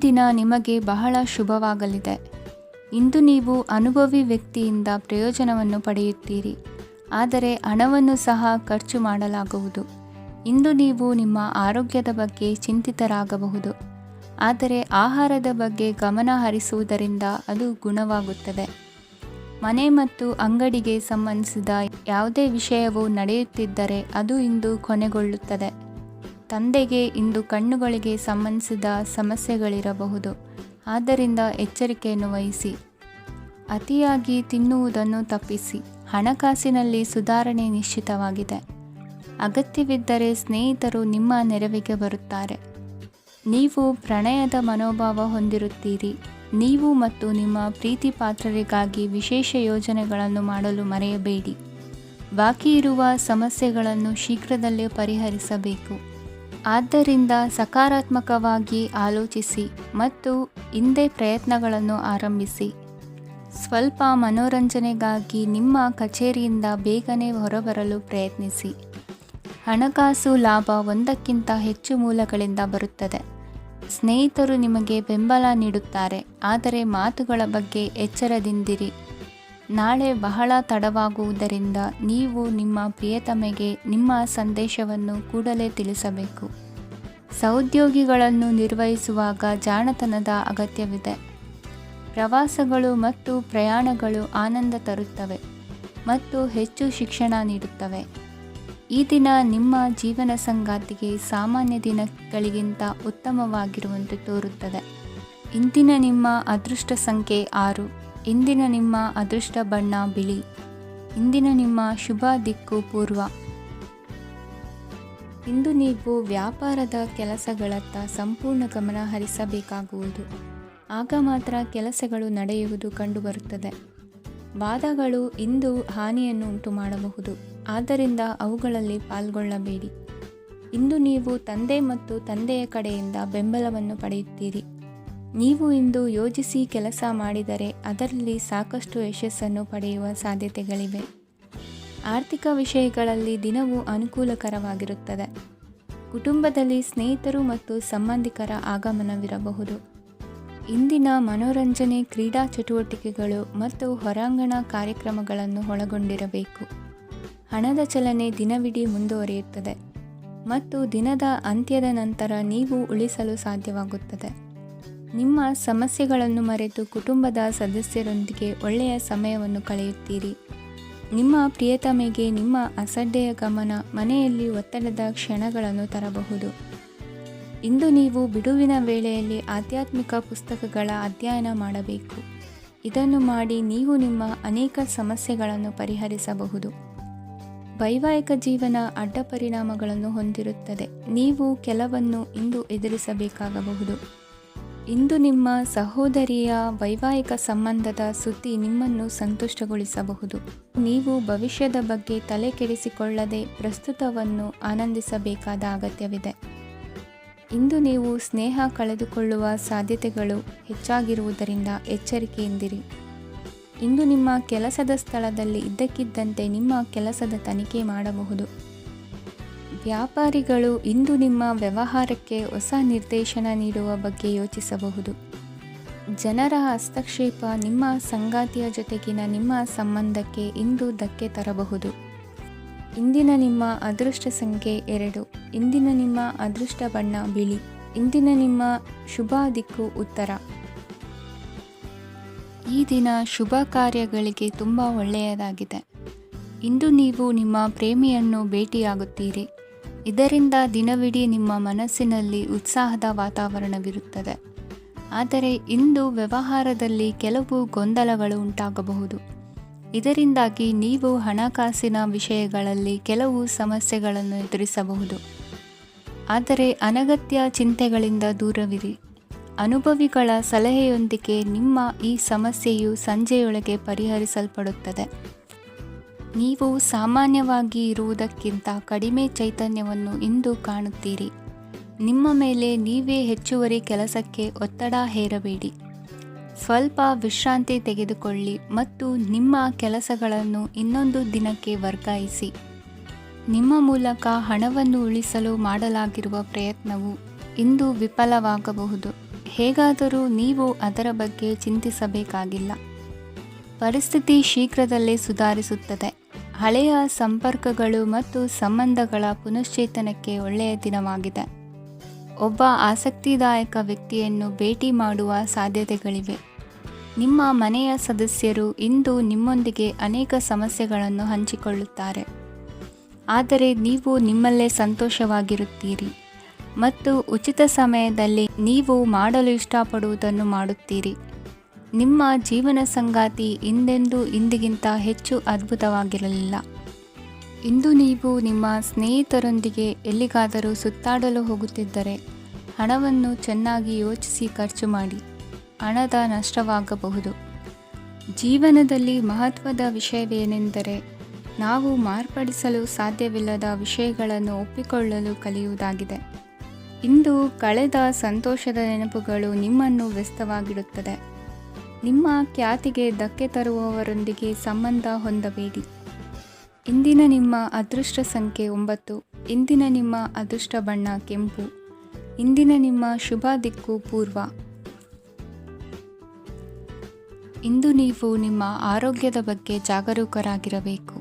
ದಿನ ನಿಮಗೆ ಬಹಳ ಶುಭವಾಗಲಿದೆ. ಇಂದು ನೀವು ಅನುಭವಿ ವ್ಯಕ್ತಿಯಿಂದ ಪ್ರಯೋಜನವನ್ನು ಪಡೆಯುತ್ತೀರಿ, ಆದರೆ ಹಣವನ್ನು ಸಹ ಖರ್ಚು ಮಾಡಲಾಗುವುದು. ಇಂದು ನೀವು ನಿಮ್ಮ ಆರೋಗ್ಯದ ಬಗ್ಗೆ ಚಿಂತಿತರಾಗಬಹುದು, ಆದರೆ ಆಹಾರದ ಬಗ್ಗೆ ಗಮನ ಹರಿಸುವುದರಿಂದ ಅದು ಗುಣವಾಗುತ್ತದೆ. ಮನೆ ಮತ್ತು ಅಂಗಡಿಗೆ ಸಂಬಂಧಿಸಿದ ಯಾವುದೇ ವಿಷಯವು ನಡೆಯುತ್ತಿದ್ದರೆ ಅದು ಇಂದು ಕೊನೆಗೊಳ್ಳುತ್ತದೆ. ತಂದೆಗೆ ಇಂದು ಕಣ್ಣುಗಳಿಗೆ ಸಂಬಂಧಿಸಿದ ಸಮಸ್ಯೆಗಳಿರಬಹುದು, ಆದ್ದರಿಂದ ಎಚ್ಚರಿಕೆಯನ್ನು ವಹಿಸಿ. ಅತಿಯಾಗಿ ತಿನ್ನುವುದನ್ನು ತಪ್ಪಿಸಿ. ಹಣಕಾಸಿನಲ್ಲಿ ಸುಧಾರಣೆ ನಿಶ್ಚಿತವಾಗಿದೆ. ಅಗತ್ಯವಿದ್ದರೆ ಸ್ನೇಹಿತರು ನಿಮ್ಮ ನೆರವಿಗೆ ಬರುತ್ತಾರೆ. ನೀವು ಪ್ರಣಯದ ಮನೋಭಾವ ಹೊಂದಿರುತ್ತೀರಿ. ನೀವು ಮತ್ತು ನಿಮ್ಮ ಪ್ರೀತಿ ಪಾತ್ರರಿಗಾಗಿ ವಿಶೇಷ ಯೋಜನೆಗಳನ್ನು ಮಾಡಲು ಮರೆಯಬೇಡಿ. ಬಾಕಿ ಇರುವ ಸಮಸ್ಯೆಗಳನ್ನು ಶೀಘ್ರದಲ್ಲೇ ಪರಿಹರಿಸಬೇಕು. ಆದ್ದರಿಂದ ಸಕಾರಾತ್ಮಕವಾಗಿ ಆಲೋಚಿಸಿ ಮತ್ತು ಇಂದೇ ಪ್ರಯತ್ನಗಳನ್ನು ಆರಂಭಿಸಿ. ಸ್ವಲ್ಪ ಮನೋರಂಜನೆಗಾಗಿ ನಿಮ್ಮ ಕಚೇರಿಯಿಂದ ಬೇಗನೆ ಹೊರಬರಲು ಪ್ರಯತ್ನಿಸಿ. ಹಣಕಾಸು ಲಾಭ ಒಂದಕ್ಕಿಂತ ಹೆಚ್ಚು ಮೂಲಗಳಿಂದ ಬರುತ್ತದೆ. ಸ್ನೇಹಿತರು ನಿಮಗೆ ಬೆಂಬಲ ನೀಡುತ್ತಾರೆ, ಆದರೆ ಮಾತುಗಳ ಬಗ್ಗೆ ಎಚ್ಚರದಿಂದಿರಿ. ನಾಳೆ ಬಹಳ ತಡವಾಗುವುದರಿಂದ ನೀವು ನಿಮ್ಮ ಪ್ರಿಯತಮೆಗೆ ನಿಮ್ಮ ಸಂದೇಶವನ್ನು ಕೂಡಲೇ ತಿಳಿಸಬೇಕು. ಸಹೋದ್ಯೋಗಿಗಳನ್ನು ನಿರ್ವಹಿಸುವಾಗ ಜಾಣತನದ ಅಗತ್ಯವಿದೆ. ಪ್ರವಾಸಗಳು ಮತ್ತು ಪ್ರಯಾಣಗಳು ಆನಂದ ತರುತ್ತವೆ ಮತ್ತು ಹೆಚ್ಚು ಶಿಕ್ಷಣ ನೀಡುತ್ತವೆ. ಈ ದಿನ ನಿಮ್ಮ ಜೀವನ ಸಂಗಾತಿಗೆ ಸಾಮಾನ್ಯ ದಿನಗಳಿಗಿಂತ ಉತ್ತಮವಾಗಿರುವಂತೆ ತೋರುತ್ತದೆ. ಇಂದಿನ ನಿಮ್ಮ ಅದೃಷ್ಟ ಸಂಖ್ಯೆ 6. ಇಂದಿನ ನಿಮ್ಮ ಅದೃಷ್ಟ ಬಣ್ಣ ಬಿಳಿ. ಇಂದಿನ ನಿಮ್ಮ ಶುಭ ದಿಕ್ಕು ಪೂರ್ವ. ಇಂದು ನೀವು ವ್ಯಾಪಾರದ ಕೆಲಸಗಳತ್ತ ಸಂಪೂರ್ಣ ಗಮನ ಹರಿಸಬೇಕಾಗುವುದು. ಆಗ ಮಾತ್ರ ಕೆಲಸಗಳು ನಡೆಯುವುದು ಕಂಡುಬರುತ್ತದೆ. ವಾದಗಳು ಇಂದು ಹಾನಿಯನ್ನು ಉಂಟು ಮಾಡಬಹುದು, ಆದ್ದರಿಂದ ಅವುಗಳಲ್ಲಿ ಪಾಲ್ಗೊಳ್ಳಬೇಡಿ. ಇಂದು ನೀವು ತಂದೆ ಮತ್ತು ತಂದೆಯ ಕಡೆಯಿಂದ ಬೆಂಬಲವನ್ನು ಪಡೆಯುತ್ತೀರಿ. ನೀವು ಇಂದು ಯೋಜಿಸಿ ಕೆಲಸ ಮಾಡಿದರೆ ಅದರಲ್ಲಿ ಸಾಕಷ್ಟು ಯಶಸ್ಸನ್ನು ಪಡೆಯುವ ಸಾಧ್ಯತೆಗಳಿವೆ. ಆರ್ಥಿಕ ವಿಷಯಗಳಲ್ಲಿ ದಿನವೂ ಅನುಕೂಲಕರವಾಗಿರುತ್ತದೆ. ಕುಟುಂಬದಲ್ಲಿ ಸ್ನೇಹಿತರು ಮತ್ತು ಸಂಬಂಧಿಕರ ಆಗಮನವಿರಬಹುದು. ಇಂದಿನ ಮನೋರಂಜನೆ ಕ್ರೀಡಾ ಚಟುವಟಿಕೆಗಳು ಮತ್ತು ಹೊರಾಂಗಣ ಕಾರ್ಯಕ್ರಮಗಳನ್ನು ಒಳಗೊಂಡಿರಬೇಕು. ಹಣದ ಚಲನೆ ದಿನವಿಡೀ ಮುಂದುವರಿಯುತ್ತದೆ ಮತ್ತು ದಿನದ ಅಂತ್ಯದ ನಂತರ ನೀವು ಉಳಿಸಲು ಸಾಧ್ಯವಾಗುತ್ತದೆ. ನಿಮ್ಮ ಸಮಸ್ಯೆಗಳನ್ನು ಮರೆತು ಕುಟುಂಬದ ಸದಸ್ಯರೊಂದಿಗೆ ಒಳ್ಳೆಯ ಸಮಯವನ್ನು ಕಳೆಯುತ್ತೀರಿ. ನಿಮ್ಮ ಪ್ರಿಯತಮೆಗೆ ನಿಮ್ಮ ಅಸಡ್ಡೆಯ ಗಮನ ಮನೆಯಲ್ಲಿ ಒತ್ತಡದ ಕ್ಷಣಗಳನ್ನು ತರಬಹುದು. ಇಂದು ನೀವು ಬಿಡುವಿನ ವೇಳೆಯಲ್ಲಿ ಆಧ್ಯಾತ್ಮಿಕ ಪುಸ್ತಕಗಳ ಅಧ್ಯಯನ ಮಾಡಬೇಕು. ಇದನ್ನು ಮಾಡಿ ನೀವು ನಿಮ್ಮ ಅನೇಕ ಸಮಸ್ಯೆಗಳನ್ನು ಪರಿಹರಿಸಬಹುದು. ವೈವಾಹಿಕ ಜೀವನ ಅಡ್ಡ ಪರಿಣಾಮಗಳನ್ನು ಹೊಂದಿರುತ್ತದೆ. ನೀವು ಕೆಲವನ್ನು ಇಂದು ಎದುರಿಸಬೇಕಾಗಬಹುದು. ಇಂದು ನಿಮ್ಮ ಸಹೋದರಿಯ ವೈವಾಹಿಕ ಸಂಬಂಧದ ಸುದ್ದಿ ನಿಮ್ಮನ್ನು ಸಂತುಷ್ಟಗೊಳಿಸಬಹುದು. ನೀವು ಭವಿಷ್ಯದ ಬಗ್ಗೆ ತಲೆ ಕೆಡಿಸಿಕೊಳ್ಳದೆ ಪ್ರಸ್ತುತವನ್ನು ಆನಂದಿಸಬೇಕಾದ ಅಗತ್ಯವಿದೆ. ಇಂದು ನೀವು ಸ್ನೇಹ ಕಳೆದುಕೊಳ್ಳುವ ಸಾಧ್ಯತೆಗಳು ಹೆಚ್ಚಾಗಿರುವುದರಿಂದ ಎಚ್ಚರಿಕೆಯಿಂದಿರಿ. ಇಂದು ನಿಮ್ಮ ಕೆಲಸದ ಸ್ಥಳದಲ್ಲಿ ಇದ್ದಕ್ಕಿದ್ದಂತೆ ನಿಮ್ಮ ಕೆಲಸದ ತನಿಖೆ ಮಾಡಬಹುದು. ವ್ಯಾಪಾರಿಗಳು ಇಂದು ನಿಮ್ಮ ವ್ಯವಹಾರಕ್ಕೆ ಹೊಸ ನಿರ್ದೇಶನ ನೀಡುವ ಬಗ್ಗೆ ಯೋಚಿಸಬಹುದು. ಜನರ ಹಸ್ತಕ್ಷೇಪ ನಿಮ್ಮ ಸಂಗಾತಿಯ ಜೊತೆಗಿನ ನಿಮ್ಮ ಸಂಬಂಧಕ್ಕೆ ಇಂದು ಧಕ್ಕೆ ತರಬಹುದು. ಇಂದಿನ ನಿಮ್ಮ ಅದೃಷ್ಟ ಸಂಖ್ಯೆ 2. ಇಂದಿನ ನಿಮ್ಮ ಅದೃಷ್ಟ ಬಣ್ಣ ಬಿಳಿ. ಇಂದಿನ ನಿಮ್ಮ ಶುಭ ದಿಕ್ಕು ಉತ್ತರ. ಈ ದಿನ ಶುಭ ಕಾರ್ಯಗಳಿಗೆ ತುಂಬ ಒಳ್ಳೆಯದಾಗಿದೆ. ಇಂದು ನೀವು ನಿಮ್ಮ ಪ್ರೇಮಿಯನ್ನು ಭೇಟಿಯಾಗುತ್ತೀರಿ. ಇದರಿಂದ ದಿನವಿಡೀ ನಿಮ್ಮ ಮನಸ್ಸಿನಲ್ಲಿ ಉತ್ಸಾಹದ ವಾತಾವರಣವಿರುತ್ತದೆ. ಆದರೆ ಇಂದು ವ್ಯವಹಾರದಲ್ಲಿ ಕೆಲವು ಗೊಂದಲಗಳು ಉಂಟಾಗಬಹುದು. ಇದರಿಂದಾಗಿ ನೀವು ಹಣಕಾಸಿನ ವಿಷಯಗಳಲ್ಲಿ ಕೆಲವು ಸಮಸ್ಯೆಗಳನ್ನು ಎದುರಿಸಬಹುದು. ಆದರೆ ಅನಗತ್ಯ ಚಿಂತೆಗಳಿಂದ ದೂರವಿರಿ. ಅನುಭವಿಗಳ ಸಲಹೆಯೊಂದಿಗೆ ನಿಮ್ಮ ಈ ಸಮಸ್ಯೆಯು ಸಂಜೆಯೊಳಗೆ ಪರಿಹರಿಸಲ್ಪಡುತ್ತದೆ. ನೀವು ಸಾಮಾನ್ಯವಾಗಿ ಇರುವುದಕ್ಕಿಂತ ಕಡಿಮೆ ಚೈತನ್ಯವನ್ನು ಇಂದು ಕಾಣುತ್ತೀರಿ. ನಿಮ್ಮ ಮೇಲೆ ನೀವೇ ಹೆಚ್ಚುವರಿ ಕೆಲಸಕ್ಕೆ ಒತ್ತಡ ಹೇರಬೇಡಿ. ಸ್ವಲ್ಪ ವಿಶ್ರಾಂತಿ ತೆಗೆದುಕೊಳ್ಳಿ ಮತ್ತು ನಿಮ್ಮ ಕೆಲಸಗಳನ್ನು ಇನ್ನೊಂದು ದಿನಕ್ಕೆ ವರ್ಗಾಯಿಸಿ. ನಿಮ್ಮ ಮೂಲಕ ಹಣವನ್ನು ಉಳಿಸಲು ಮಾಡಲಾಗಿರುವ ಪ್ರಯತ್ನವು ಇಂದು ವಿಫಲವಾಗಬಹುದು. ಹೇಗಾದರೂ ನೀವು ಅದರ ಬಗ್ಗೆ ಚಿಂತಿಸಬೇಕಾಗಿಲ್ಲ. ಪರಿಸ್ಥಿತಿ ಶೀಘ್ರದಲ್ಲೇ ಸುಧಾರಿಸುತ್ತದೆ. ಹಳೆಯ ಸಂಪರ್ಕಗಳು ಮತ್ತು ಸಂಬಂಧಗಳ ಪುನಶ್ಚೇತನಕ್ಕೆ ಒಳ್ಳೆಯ ದಿನವಾಗಿದೆ. ಒಬ್ಬ ಆಸಕ್ತಿದಾಯಕ ವ್ಯಕ್ತಿಯನ್ನು ಭೇಟಿ ಮಾಡುವ ಸಾಧ್ಯತೆಗಳಿವೆ. ನಿಮ್ಮ ಮನೆಯ ಸದಸ್ಯರು ಇಂದು ನಿಮ್ಮೊಂದಿಗೆ ಅನೇಕ ಸಮಸ್ಯೆಗಳನ್ನು ಹಂಚಿಕೊಳ್ಳುತ್ತಾರೆ. ಆದರೆ ನೀವು ನಿಮ್ಮಲ್ಲೇ ಸಂತೋಷವಾಗಿರುತ್ತೀರಿ ಮತ್ತು ಉಚಿತ ಸಮಯದಲ್ಲಿ ನೀವು ಮಾಡಲು ಇಷ್ಟಪಡುವುದನ್ನು ಮಾಡುತ್ತೀರಿ. ನಿಮ್ಮ ಜೀವನ ಸಂಗಾತಿ ಇಂದೆಂದೂ ಇಂದಿಗಿಂತ ಹೆಚ್ಚು ಅದ್ಭುತವಾಗಿರಲಿಲ್ಲ. ಇಂದು ನೀವು ನಿಮ್ಮ ಸ್ನೇಹಿತರೊಂದಿಗೆ ಎಲ್ಲಿಗಾದರೂ ಸುತ್ತಾಡಲು ಹೋಗುತ್ತಿದ್ದರೆ ಹಣವನ್ನು ಚೆನ್ನಾಗಿ ಯೋಚಿಸಿ ಖರ್ಚು ಮಾಡಿ. ಹಣದ ನಷ್ಟವಾಗಬಹುದು. ಜೀವನದಲ್ಲಿ ಮಹತ್ವದ ವಿಷಯವೇನೆಂದರೆ ನಾವು ಮಾರ್ಪಡಿಸಲು ಸಾಧ್ಯವಿಲ್ಲದ ವಿಷಯಗಳನ್ನು ಒಪ್ಪಿಕೊಳ್ಳಲು ಕಲಿಯುವುದಾಗಿದೆ. ಇಂದು ಕಳೆದ ಸಂತೋಷದ ನೆನಪುಗಳು ನಿಮ್ಮನ್ನು ವ್ಯಸ್ತವಾಗಿಡುತ್ತದೆ. ನಿಮ್ಮ ಖ್ಯಾತಿಗೆ ಧಕ್ಕೆ ತರುವವರೊಂದಿಗೆ ಸಂಬಂಧ ಹೊಂದಬೇಡಿ. ಇಂದಿನ ನಿಮ್ಮ ಅದೃಷ್ಟ ಸಂಖ್ಯೆ 9. ಇಂದಿನ ನಿಮ್ಮ ಅದೃಷ್ಟ ಬಣ್ಣ ಕೆಂಪು. ಇಂದಿನ ನಿಮ್ಮ ಶುಭ ದಿಕ್ಕು ಪೂರ್ವ. ಇಂದು ನೀವು ನಿಮ್ಮ ಆರೋಗ್ಯದ ಬಗ್ಗೆ ಜಾಗರೂಕರಾಗಿರಬೇಕು.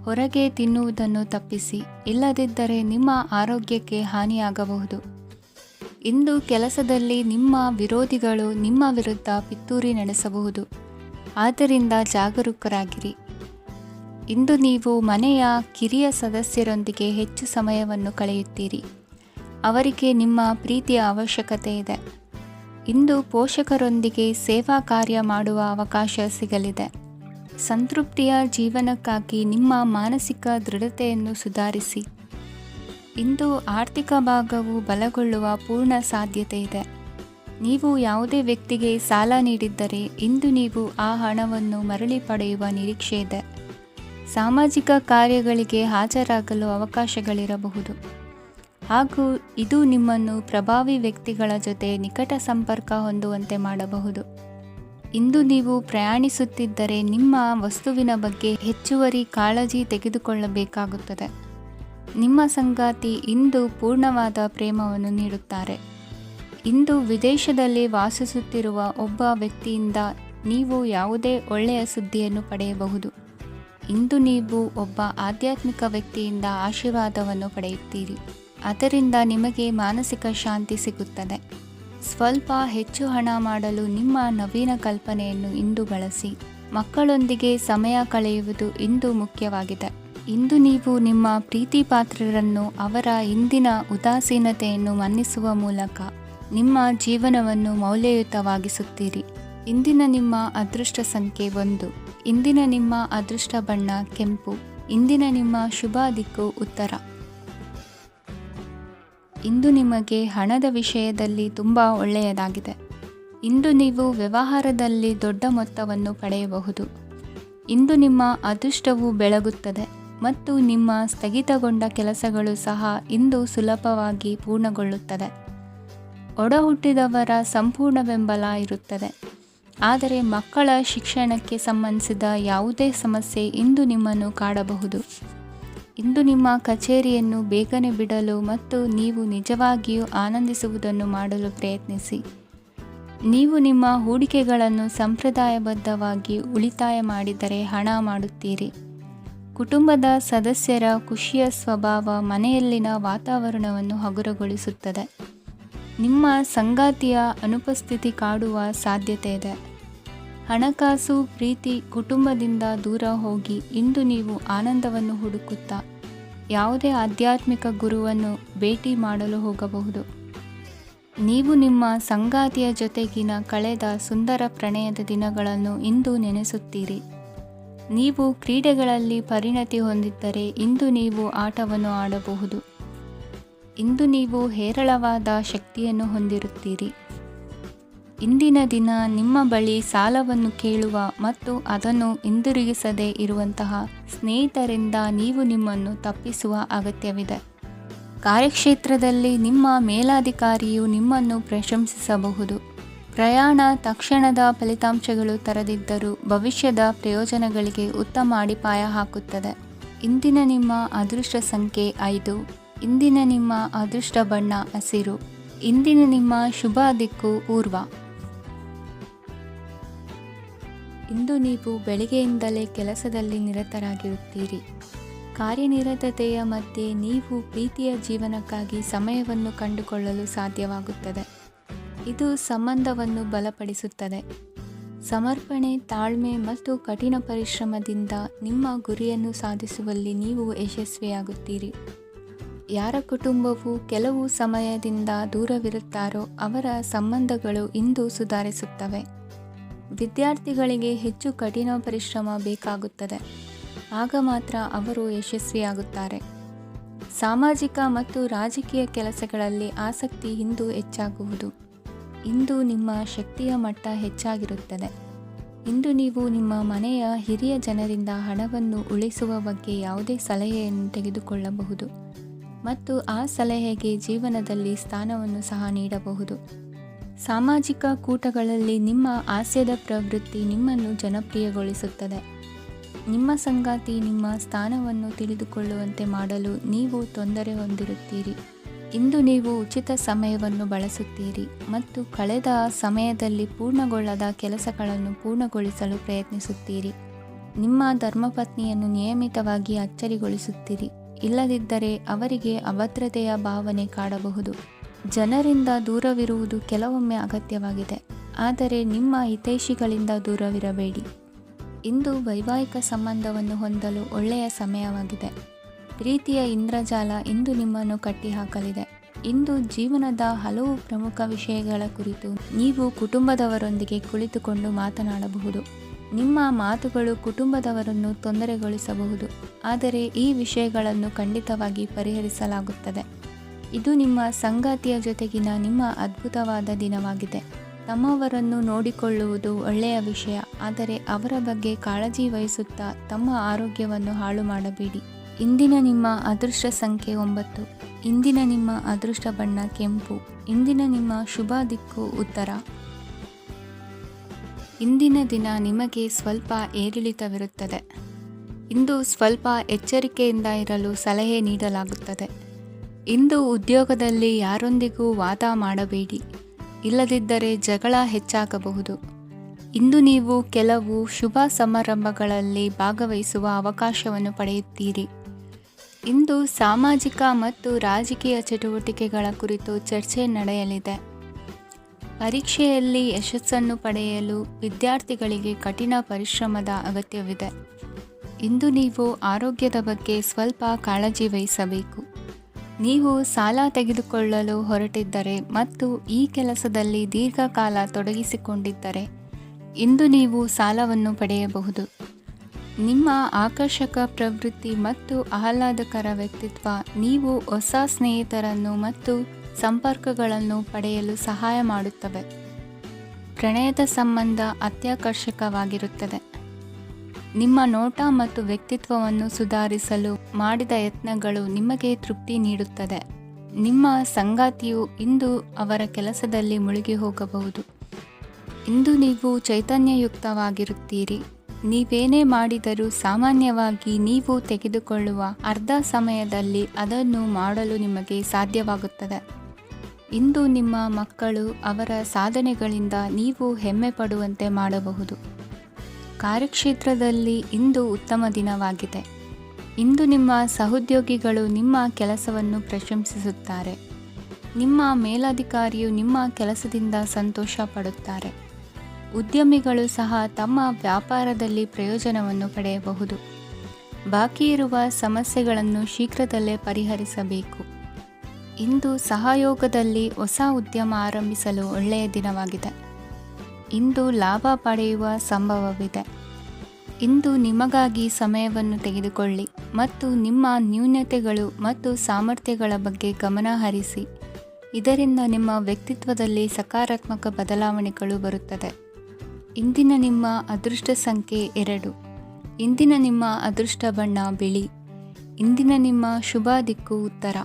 ಹೊರಗೆ ತಿನ್ನುವುದನ್ನು ತಪ್ಪಿಸಿ, ಇಲ್ಲದಿದ್ದರೆ ನಿಮ್ಮ ಆರೋಗ್ಯಕ್ಕೆ ಹಾನಿಯಾಗಬಹುದು. ಇಂದು ಕೆಲಸದಲ್ಲಿ ನಿಮ್ಮ ವಿರೋಧಿಗಳು ನಿಮ್ಮ ವಿರುದ್ಧ ಪಿತೂರಿ ನಡೆಸಬಹುದು. ಆದ್ದರಿಂದ ಜಾಗರೂಕರಾಗಿರಿ. ಇಂದು ನೀವು ಮನೆಯ ಕಿರಿಯ ಸದಸ್ಯರೊಂದಿಗೆ ಹೆಚ್ಚು ಸಮಯವನ್ನು ಕಳೆಯುತ್ತೀರಿ. ಅವರಿಗೆ ನಿಮ್ಮ ಪ್ರೀತಿಯ ಅವಶ್ಯಕತೆ ಇದೆ. ಇಂದು ಪೋಷಕರೊಂದಿಗೆ ಸೇವಾ ಕಾರ್ಯ ಮಾಡುವ ಅವಕಾಶ ಸಿಗಲಿದೆ. ಸಂತೃಪ್ತಿಯ ಜೀವನಕ್ಕಾಗಿ ನಿಮ್ಮ ಮಾನಸಿಕ ದೃಢತೆಯನ್ನು ಸುಧಾರಿಸಿ. ಇಂದು ಆರ್ಥಿಕ ಭಾಗವು ಬಲಗೊಳ್ಳುವ ಪೂರ್ಣ ಸಾಧ್ಯತೆ ಇದೆ. ನೀವು ಯಾವುದೇ ವ್ಯಕ್ತಿಗೆ ಸಾಲ ನೀಡಿದ್ದರೆ ಇಂದು ನೀವು ಆ ಹಣವನ್ನು ಮರಳಿ ಪಡೆಯುವ ನಿರೀಕ್ಷೆ ಇದೆ. ಸಾಮಾಜಿಕ ಕಾರ್ಯಗಳಿಗೆ ಹಾಜರಾಗಲು ಅವಕಾಶಗಳಿರಬಹುದು ಹಾಗೂ ಇದು ನಿಮ್ಮನ್ನು ಪ್ರಭಾವಿ ವ್ಯಕ್ತಿಗಳ ಜೊತೆ ನಿಕಟ ಸಂಪರ್ಕ ಹೊಂದುವಂತೆ ಮಾಡಬಹುದು. ಇಂದು ನೀವು ಪ್ರಯಾಣಿಸುತ್ತಿದ್ದರೆ ನಿಮ್ಮ ವಸ್ತುವಿನ ಬಗ್ಗೆ ಹೆಚ್ಚುವರಿ ಕಾಳಜಿ ತೆಗೆದುಕೊಳ್ಳಬೇಕಾಗುತ್ತದೆ. ನಿಮ್ಮ ಸಂಗಾತಿ ಇಂದು ಪೂರ್ಣವಾದ ಪ್ರೇಮವನ್ನು ನೀಡುತ್ತಾರೆ. ಇಂದು ವಿದೇಶದಲ್ಲಿ ವಾಸಿಸುತ್ತಿರುವ ಒಬ್ಬ ವ್ಯಕ್ತಿಯಿಂದ ನೀವು ಯಾವುದೇ ಒಳ್ಳೆಯ ಸುದ್ದಿಯನ್ನು ಪಡೆಯಬಹುದು. ಇಂದು ನೀವು ಒಬ್ಬ ಆಧ್ಯಾತ್ಮಿಕ ವ್ಯಕ್ತಿಯಿಂದ ಆಶೀರ್ವಾದವನ್ನು ಪಡೆಯುತ್ತೀರಿ. ಅದರಿಂದ ನಿಮಗೆ ಮಾನಸಿಕ ಶಾಂತಿ ಸಿಗುತ್ತದೆ. ಸ್ವಲ್ಪ ಹೆಚ್ಚು ಹಣ ಮಾಡಲು ನಿಮ್ಮ ನವೀನ ಕಲ್ಪನೆಯನ್ನು ಇಂದು ಬಳಸಿ. ಮಕ್ಕಳೊಂದಿಗೆ ಸಮಯ ಕಳೆಯುವುದು ಇಂದು ಮುಖ್ಯವಾಗಿದೆ. ಇಂದು ನೀವು ನಿಮ್ಮ ಪ್ರೀತಿ ಪಾತ್ರರನ್ನು ಅವರ ಇಂದಿನ ಉದಾಸೀನತೆಯನ್ನು ಮನ್ನಿಸುವ ಮೂಲಕ ನಿಮ್ಮ ಜೀವನವನ್ನು ಮೌಲ್ಯಯುತವಾಗಿಸುತ್ತೀರಿ. ಇಂದಿನ ನಿಮ್ಮ ಅದೃಷ್ಟ ಸಂಖ್ಯೆ 1. ಇಂದಿನ ನಿಮ್ಮ ಅದೃಷ್ಟ ಬಣ್ಣ ಕೆಂಪು. ಇಂದಿನ ನಿಮ್ಮ ಶುಭ ದಿಕ್ಕು ಉತ್ತರ. ಇಂದು ನಿಮಗೆ ಹಣದ ವಿಷಯದಲ್ಲಿ ತುಂಬ ಒಳ್ಳೆಯದಾಗಿದೆ. ಇಂದು ನೀವು ವ್ಯವಹಾರದಲ್ಲಿ ದೊಡ್ಡ ಮೊತ್ತವನ್ನು ಪಡೆಯಬಹುದು. ಇಂದು ನಿಮ್ಮ ಅದೃಷ್ಟವು ಬೆಳಗುತ್ತದೆ ಮತ್ತು ನಿಮ್ಮ ಸ್ಥಗಿತಗೊಂಡ ಕೆಲಸಗಳು ಸಹ ಇಂದು ಸುಲಭವಾಗಿ ಪೂರ್ಣಗೊಳ್ಳುತ್ತದೆ. ಒಡಹುಟ್ಟಿದವರ ಸಂಪೂರ್ಣ ಬೆಂಬಲ ಇರುತ್ತದೆ. ಆದರೆ ಮಕ್ಕಳ ಶಿಕ್ಷಣಕ್ಕೆ ಸಂಬಂಧಿಸಿದ ಯಾವುದೇ ಸಮಸ್ಯೆ ಇಂದು ನಿಮ್ಮನ್ನು ಕಾಡಬಹುದು. ಇಂದು ನಿಮ್ಮ ಕಚೇರಿಯನ್ನು ಬೇಗನೆ ಬಿಡಲು ಮತ್ತು ನೀವು ನಿಜವಾಗಿಯೂ ಆನಂದಿಸುವುದನ್ನು ಮಾಡಲು ಪ್ರಯತ್ನಿಸಿ. ನೀವು ನಿಮ್ಮ ಹೂಡಿಕೆಗಳನ್ನು ಸಂಪ್ರದಾಯಬದ್ಧವಾಗಿ ಉಳಿತಾಯ ಮಾಡಿದರೆ ಹಣ ಮಾಡುತ್ತೀರಿ. ಕುಟುಂಬದ ಸದಸ್ಯರ ಖುಷಿಯ ಸ್ವಭಾವ ಮನೆಯಲ್ಲಿನ ವಾತಾವರಣವನ್ನು ಹಗುರಗೊಳಿಸುತ್ತದೆ. ನಿಮ್ಮ ಸಂಗಾತಿಯ ಅನುಪಸ್ಥಿತಿ ಕಾಡುವ ಸಾಧ್ಯತೆ ಇದೆ. ಹಣಕಾಸು, ಪ್ರೀತಿ, ಕುಟುಂಬದಿಂದ ದೂರ ಹೋಗಿ ಇಂದು ನೀವು ಆನಂದವನ್ನು ಹುಡುಕುತ್ತಾ ಯಾವುದೇ ಆಧ್ಯಾತ್ಮಿಕ ಗುರುವನ್ನು ಭೇಟಿ ಮಾಡಲು ಹೋಗಬಹುದು. ನೀವು ನಿಮ್ಮ ಸಂಗಾತಿಯ ಜೊತೆಗಿನ ಕಳೆದ ಸುಂದರ ಪ್ರಣಯದ ದಿನಗಳನ್ನು ಇಂದು ನೆನೆಸುತ್ತೀರಿ. ನೀವು ಕ್ರೀಡೆಗಳಲ್ಲಿ ಪರಿಣತಿ ಹೊಂದಿದ್ದರೆ ಇಂದು ನೀವು ಆಟವನ್ನು ಆಡಬಹುದು. ಇಂದು ನೀವು ಹೇರಳವಾದ ಶಕ್ತಿಯನ್ನು ಹೊಂದಿರುತ್ತೀರಿ. ಇಂದಿನ ದಿನ ನಿಮ್ಮ ಬಳಿ ಸಾಲವನ್ನು ಕೇಳುವ ಮತ್ತು ಅದನ್ನು ಹಿಂದಿರುಗಿಸದೇ ಇರುವಂತಹ ಸ್ನೇಹಿತರಿಂದ ನೀವು ನಿಮ್ಮನ್ನು ತಪ್ಪಿಸುವ ಅಗತ್ಯವಿದೆ. ಕಾರ್ಯಕ್ಷೇತ್ರದಲ್ಲಿ ನಿಮ್ಮ ಮೇಲಾಧಿಕಾರಿಯು ನಿಮ್ಮನ್ನು ಪ್ರಶಂಸಿಸಬಹುದು. ಪ್ರಯಾಣ ತಕ್ಷಣದ ಫಲಿತಾಂಶಗಳು ತರದಿದ್ದರೂ ಭವಿಷ್ಯದ ಪ್ರಯೋಜನಗಳಿಗೆ ಉತ್ತಮ ಅಡಿಪಾಯ ಹಾಕುತ್ತದೆ. ಇಂದಿನ ನಿಮ್ಮ ಅದೃಷ್ಟ ಸಂಖ್ಯೆ 5. ಇಂದಿನ ನಿಮ್ಮ ಅದೃಷ್ಟ ಬಣ್ಣ ಹಸಿರು. ಇಂದಿನ ನಿಮ್ಮ ಶುಭ ದಿಕ್ಕು ಪೂರ್ವ. ಇಂದು ನೀವು ಬೆಳಿಗ್ಗೆಯಿಂದಲೇ ಕೆಲಸದಲ್ಲಿ ನಿರತರಾಗಿರುತ್ತೀರಿ. ಕಾರ್ಯನಿರತತೆಯ ಮಧ್ಯೆ ನೀವು ಪ್ರೀತಿಯ ಜೀವನಕ್ಕಾಗಿ ಸಮಯವನ್ನು ಕಂಡುಕೊಳ್ಳಲು ಸಾಧ್ಯವಾಗುತ್ತದೆ. ಇದು ಸಂಬಂಧವನ್ನು ಬಲಪಡಿಸುತ್ತದೆ. ಸಮರ್ಪಣೆ, ತಾಳ್ಮೆ ಮತ್ತು ಕಠಿಣ ಪರಿಶ್ರಮದಿಂದ ನಿಮ್ಮ ಗುರಿಯನ್ನು ಸಾಧಿಸುವಲ್ಲಿ ನೀವು ಯಶಸ್ವಿಯಾಗುತ್ತೀರಿ. ಯಾರ ಕುಟುಂಬವು ಕೆಲವು ಸಮಯದಿಂದ ದೂರವಿರುತ್ತಾರೋ ಅವರ ಸಂಬಂಧಗಳು ಇಂದು ಸುಧಾರಿಸುತ್ತವೆ. ವಿದ್ಯಾರ್ಥಿಗಳಿಗೆ ಹೆಚ್ಚು ಕಠಿಣ ಪರಿಶ್ರಮ ಬೇಕಾಗುತ್ತದೆ. ಆಗ ಮಾತ್ರ ಅವರು ಯಶಸ್ವಿಯಾಗುತ್ತಾರೆ. ಸಾಮಾಜಿಕ ಮತ್ತು ರಾಜಕೀಯ ಕೆಲಸಗಳಲ್ಲಿ ಆಸಕ್ತಿ ಇಂದು ಹೆಚ್ಚಾಗುವುದು. ಇಂದು ನಿಮ್ಮ ಶಕ್ತಿಯ ಮಟ್ಟ ಹೆಚ್ಚಾಗಿರುತ್ತದೆ. ಇಂದು ನೀವು ನಿಮ್ಮ ಮನೆಯ ಹಿರಿಯ ಜನರಿಂದ ಹಣವನ್ನು ಉಳಿಸುವ ಬಗ್ಗೆ ಯಾವುದೇ ಸಲಹೆಯನ್ನು ತೆಗೆದುಕೊಳ್ಳಬಹುದು ಮತ್ತು ಆ ಸಲಹೆಗೆ ಜೀವನದಲ್ಲಿ ಸ್ಥಾನವನ್ನು ಸಹ ನೀಡಬಹುದು. ಸಾಮಾಜಿಕ ಕೂಟಗಳಲ್ಲಿ ನಿಮ್ಮ ಹಾಸ್ಯದ ಪ್ರವೃತ್ತಿ ನಿಮ್ಮನ್ನು ಜನಪ್ರಿಯಗೊಳಿಸುತ್ತದೆ. ನಿಮ್ಮ ಸಂಗಾತಿ ನಿಮ್ಮ ಸ್ಥಾನವನ್ನು ತಿಳಿದುಕೊಳ್ಳುವಂತೆ ಮಾಡಲು ನೀವು ತೊಂದರೆ ಹೊಂದಿರುತ್ತೀರಿ. ಇಂದು ನೀವು ಉಚಿತ ಸಮಯವನ್ನು ಬಳಸುತ್ತೀರಿ ಮತ್ತು ಕಳೆದ ಸಮಯದಲ್ಲಿ ಪೂರ್ಣಗೊಳ್ಳದ ಕೆಲಸಗಳನ್ನು ಪೂರ್ಣಗೊಳಿಸಲು ಪ್ರಯತ್ನಿಸುತ್ತೀರಿ. ನಿಮ್ಮ ಧರ್ಮಪತ್ನಿಯನ್ನು ನಿಯಮಿತವಾಗಿ ಅಚ್ಚರಿಗೊಳಿಸುತ್ತೀರಿ. ಇಲ್ಲದಿದ್ದರೆ ಅವರಿಗೆ ಅಭದ್ರತೆಯ ಭಾವನೆ ಕಾಡಬಹುದು. ಜನರಿಂದ ದೂರವಿರುವುದು ಕೆಲವೊಮ್ಮೆ ಅಗತ್ಯವಾಗಿದೆ, ಆದರೆ ನಿಮ್ಮ ಹಿತೈಷಿಗಳಿಂದ ದೂರವಿರಬೇಡಿ. ಇಂದು ವೈವಾಹಿಕ ಸಂಬಂಧವನ್ನು ಹೊಂದಲು ಒಳ್ಳೆಯ ಸಮಯವಾಗಿದೆ. ಪ್ರೀತಿಯ ಇಂದ್ರಜಾಲ ಇಂದು ನಿಮ್ಮನ್ನು ಕಟ್ಟಿಹಾಕಲಿದೆ. ಇಂದು ಜೀವನದ ಹಲವು ಪ್ರಮುಖ ವಿಷಯಗಳ ಕುರಿತು ನೀವು ಕುಟುಂಬದವರೊಂದಿಗೆ ಕುಳಿತುಕೊಂಡು ಮಾತನಾಡಬಹುದು. ನಿಮ್ಮ ಮಾತುಗಳು ಕುಟುಂಬದವರನ್ನು ತೊಂದರೆಗೊಳಿಸಬಹುದು, ಆದರೆ ಈ ವಿಷಯಗಳನ್ನು ಖಂಡಿತವಾಗಿ ಪರಿಹರಿಸಲಾಗುತ್ತದೆ. ಇದು ನಿಮ್ಮ ಸಂಗಾತಿಯ ಜೊತೆಗಿನ ನಿಮ್ಮ ಅದ್ಭುತವಾದ ದಿನವಾಗಿದೆ. ತಮ್ಮವರನ್ನು ನೋಡಿಕೊಳ್ಳುವುದು ಒಳ್ಳೆಯ ವಿಷಯ, ಆದರೆ ಅವರ ಬಗ್ಗೆ ಕಾಳಜಿ ವಹಿಸುತ್ತಾ ತಮ್ಮ ಆರೋಗ್ಯವನ್ನು ಹಾಳು ಮಾಡಬೇಡಿ. ಇಂದಿನ ನಿಮ್ಮ ಅದೃಷ್ಟ ಸಂಖ್ಯೆ 9. ಇಂದಿನ ನಿಮ್ಮ ಅದೃಷ್ಟ ಬಣ್ಣ ಕೆಂಪು. ಇಂದಿನ ನಿಮ್ಮ ಶುಭ ದಿಕ್ಕು ಉತ್ತರ. ಇಂದಿನ ದಿನ ನಿಮಗೆ ಸ್ವಲ್ಪ ಏರಿಳಿತವಿರುತ್ತದೆ. ಇಂದು ಸ್ವಲ್ಪ ಎಚ್ಚರಿಕೆಯಿಂದ ಇರಲು ಸಲಹೆ ನೀಡಲಾಗುತ್ತದೆ. ಇಂದು ಉದ್ಯೋಗದಲ್ಲಿ ಯಾರೊಂದಿಗೂ ವಾದ ಮಾಡಬೇಡಿ, ಇಲ್ಲದಿದ್ದರೆ ಜಗಳ ಹೆಚ್ಚಾಗಬಹುದು. ಇಂದು ನೀವು ಕೆಲವು ಶುಭ ಸಮಾರಂಭಗಳಲ್ಲಿ ಭಾಗವಹಿಸುವ ಅವಕಾಶವನ್ನು ಪಡೆಯುತ್ತೀರಿ. ಇಂದು ಸಾಮಾಜಿಕ ಮತ್ತು ರಾಜಕೀಯ ಚಟುವಟಿಕೆಗಳ ಕುರಿತು ಚರ್ಚೆ ನಡೆಯಲಿದೆ. ಪರೀಕ್ಷೆಯಲ್ಲಿ ಯಶಸ್ಸನ್ನು ಪಡೆಯಲು ವಿದ್ಯಾರ್ಥಿಗಳಿಗೆ ಕಠಿಣ ಪರಿಶ್ರಮದ ಅಗತ್ಯವಿದೆ. ಇಂದು ನೀವು ಆರೋಗ್ಯದ ಬಗ್ಗೆ ಸ್ವಲ್ಪ ಕಾಳಜಿ ವಹಿಸಬೇಕು. ನೀವು ಸಾಲ ತೆಗೆದುಕೊಳ್ಳಲು ಹೊರಟಿದ್ದರೆ ಮತ್ತು ಈ ಕೆಲಸದಲ್ಲಿ ದೀರ್ಘಕಾಲ ತೊಡಗಿಸಿಕೊಂಡಿದ್ದರೆ ಇಂದು ನೀವು ಸಾಲವನ್ನು ಪಡೆಯಬಹುದು. ನಿಮ್ಮ ಆಕರ್ಷಕ ಪ್ರವೃತ್ತಿ ಮತ್ತು ಆಹ್ಲಾದಕರ ವ್ಯಕ್ತಿತ್ವ ನೀವು ಹೊಸ ಸ್ನೇಹಿತರನ್ನು ಮತ್ತು ಸಂಪರ್ಕಗಳನ್ನು ಪಡೆಯಲು ಸಹಾಯ ಮಾಡುತ್ತವೆ. ಪ್ರಣಯದ ಸಂಬಂಧ ಅತ್ಯಾಕರ್ಷಕವಾಗಿರುತ್ತದೆ. ನಿಮ್ಮ ನೋಟ ಮತ್ತು ವ್ಯಕ್ತಿತ್ವವನ್ನು ಸುಧಾರಿಸಲು ಮಾಡಿದ ಯತ್ನಗಳು ನಿಮಗೆ ತೃಪ್ತಿ ನೀಡುತ್ತದೆ. ನಿಮ್ಮ ಸಂಗಾತಿಯು ಇಂದು ಅವರ ಕೆಲಸದಲ್ಲಿ ಮುಳುಗಿ ಹೋಗಬಹುದು. ಇಂದು ನೀವು ಚೈತನ್ಯಯುಕ್ತವಾಗಿರುತ್ತೀರಿ. ನೀವೇನೇ ಮಾಡಿದರೂ ಸಾಮಾನ್ಯವಾಗಿ ನೀವು ತೆಗೆದುಕೊಳ್ಳುವ ಅರ್ಧ ಸಮಯದಲ್ಲಿ ಅದನ್ನು ಮಾಡಲು ನಿಮಗೆ ಸಾಧ್ಯವಾಗುತ್ತದೆ. ಇಂದು ನಿಮ್ಮ ಮಕ್ಕಳು ಅವರ ಸಾಧನೆಗಳಿಂದ ನೀವು ಹೆಮ್ಮೆ ಪಡುವಂತೆ ಮಾಡಬಹುದು. ಕಾರ್ಯಕ್ಷೇತ್ರದಲ್ಲಿ ಇಂದು ಉತ್ತಮ ದಿನವಾಗಿದೆ. ಇಂದು ನಿಮ್ಮ ಸಹೋದ್ಯೋಗಿಗಳು ನಿಮ್ಮ ಕೆಲಸವನ್ನು ಪ್ರಶಂಸಿಸುತ್ತಾರೆ. ನಿಮ್ಮ ಮೇಲಧಿಕಾರಿಯು ನಿಮ್ಮ ಕೆಲಸದಿಂದ ಸಂತೋಷ ಪಡುತ್ತಾರೆ. ಉದ್ಯಮಿಗಳು ಸಹ ತಮ್ಮ ವ್ಯಾಪಾರದಲ್ಲಿ ಪ್ರಯೋಜನವನ್ನು ಪಡೆಯಬಹುದು. ಬಾಕಿ ಇರುವ ಸಮಸ್ಯೆಗಳನ್ನು ಶೀಘ್ರದಲ್ಲೇ ಪರಿಹರಿಸಬೇಕು. ಇಂದು ಸಹಯೋಗದಲ್ಲಿ ಹೊಸ ಉದ್ಯಮ ಆರಂಭಿಸಲು ಒಳ್ಳೆಯ ದಿನವಾಗಿದೆ. ಇಂದು ಲಾಭ ಪಡೆಯುವ ಸಂಭವವಿದೆ. ಇಂದು ನಿಮಗಾಗಿ ಸಮಯವನ್ನು ತೆಗೆದುಕೊಳ್ಳಿ ಮತ್ತು ನಿಮ್ಮ ನ್ಯೂನತೆಗಳು ಮತ್ತು ಸಾಮರ್ಥ್ಯಗಳ ಬಗ್ಗೆ ಗಮನ ಹರಿಸಿ. ಇದರಿಂದ ನಿಮ್ಮ ವ್ಯಕ್ತಿತ್ವದಲ್ಲಿ ಸಕಾರಾತ್ಮಕ ಬದಲಾವಣೆಗಳು ಬರುತ್ತದೆ. ಇಂದಿನ ನಿಮ್ಮ ಅದೃಷ್ಟ ಸಂಖ್ಯೆ 2. ಇಂದಿನ ನಿಮ್ಮ ಅದೃಷ್ಟ ಬಣ್ಣ ಬಿಳಿ. ಇಂದಿನ ನಿಮ್ಮ ಶುಭ ದಿಕ್ಕು ಉತ್ತರ.